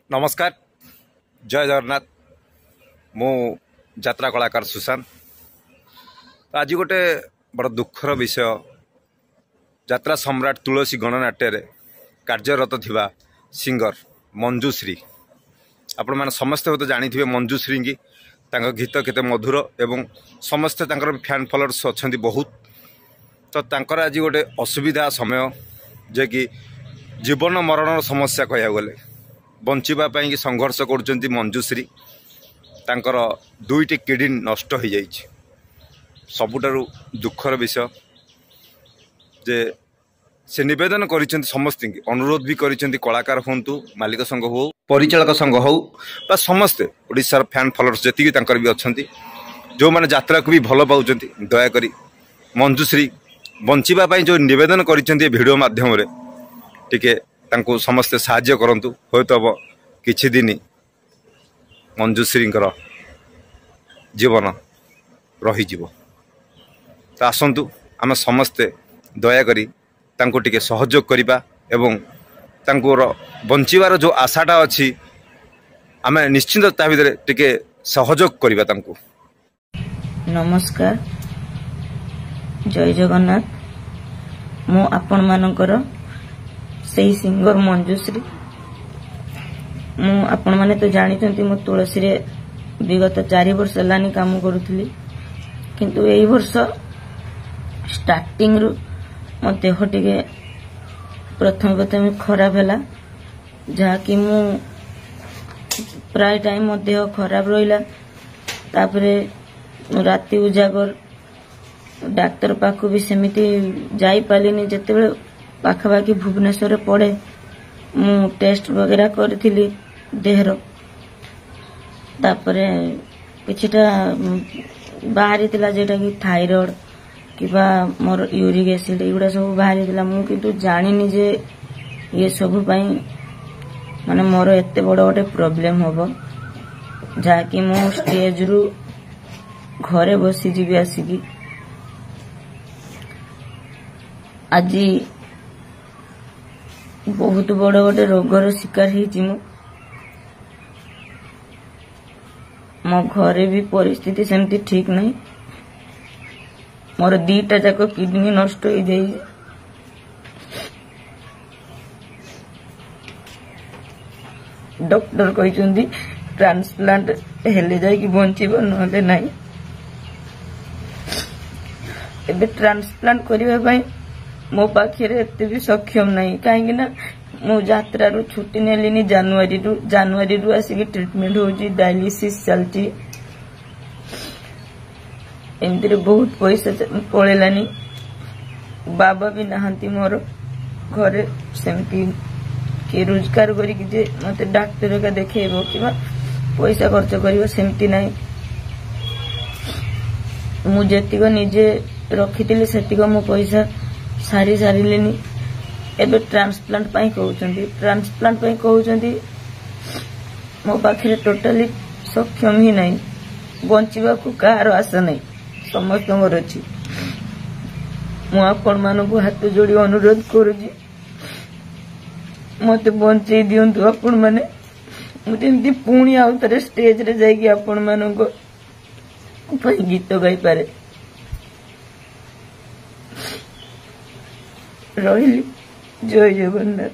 नमस्कार जय जगन्नाथ मु यात्रा कलाकार सुशांत। आज गोटे बड़ दुखर विषय यात्रा सम्राट तुलसी गणनाट्य कार्यरत थिबा सिंगर मंजुश्री आपण मैंने समस्ते हूँ जानी मंजुश्री की गीत केते मधुर एवं समस्ते फैन फॉलोअर्स अच्छा बहुत। तो तांकर आज गोटे असुविधा समय जे कि जीवन मरण समस्या कह गले बंचापी कि संघर्ष कर मंजुश्री तांकर दुईटी किडनी नष्ट हो जाइए। सबुठारु दुखर विषय जे से निवेदन कर समस्त अनुरोध भी कर कलाकार हूँ मालिक संघ हो परिचालक संघ हो बा समस्ते ओडिशार फैन फॉलोअर्स जी भी अच्छा जो मैंने यात्रा को भी भल पाँच दयाकोरी मंजुश्री बंचापी जो निवेदन कर वीडियो माध्यम टिके तांको समस्ते साहाय्य करंतु होयतो अब किछि दिन मंजुश्रींकर जीवन रही जीवो। तो आसंतु आम समस्ते दयाकोरी तांको टिके सहयोग करिबा एवं तांको बंचिबार जो आशाटा अछि आम निश्चिंत ता भितर टिके सहयोग करिबा तांको। नमस्कार जय जगन्नाथ मु आपण मानकर से सिंगर मंजुश्री मु आपण माने तो जानी मु तुलसी रे विगत 4 वर्ष लानी काम करूथली किंतु एई वर्ष स्टार्टिंग रु मो देह टिके प्रथम खराब हैला जहा कि मु प्राय टाइम मो देह खराब रहिला। तापरे राति उजागर डाक्टर पाखु भी सेमिति जाई पालिनी जेतेबेले पाखापाखि भुवनेश्वर पड़े मु टेस्ट वगैरह करथिली देहर तापरे किछटा बाहरी तिला जेटा कि थायराइड किबा मोर यूरिक एसिड एगुडा सब बाहरी तिला मु किंतु जानिनी जे ये सब पई माने मोर एते बड़ गोटे प्रॉब्लम होबो जा कि मु स्टेज रु घरे बसी जीवी आसीकी आज बहुत बड़ गोटे रोगर शिकार हो मो घरे भी परिस्थिति सेमती ठीक नहीं मोर 2टा जाक किडनी नष्ट हो जाए। डॉक्टर कहते ट्रांसप्लांट हेले जाए कि बंचीब नले नहीं एबे ट्रांसप्लांट करने मो पाखे एते भी सक्षम नहीं कहीं मु यात्रा रु छुट्टी नेलिनी जनवरी रु आसिक ट्रीटमेंट होची डायलिसिस चलती एमती बहुत पैसा पड़ेलानी। बाबा भी नहांती मोर घरे सेमती कि रोजगार करके मत डाक्टर का देखेबो कि पैसा खर्च करिवो सेमती नहीं। मु जेतिक निजे रखिथिली सेतिक मो पैसा सारी सारिलेनी एबे ट्रांसप्लांट पाई कहउचंदी मो पाखरे टोटली सक्षम ही नहीं बंचिबा को कार आशा नहीं समस्त मोर अछि। मु आपण मानकु हाथ जोड़ी अनुरोध करूजी मते बंचई दियंतु आपण माने मु जेंती पुणी आउ तरे स्टेज रे जाई आपण मानको पई गीत गाई पारे रही जय जगन्नाथ।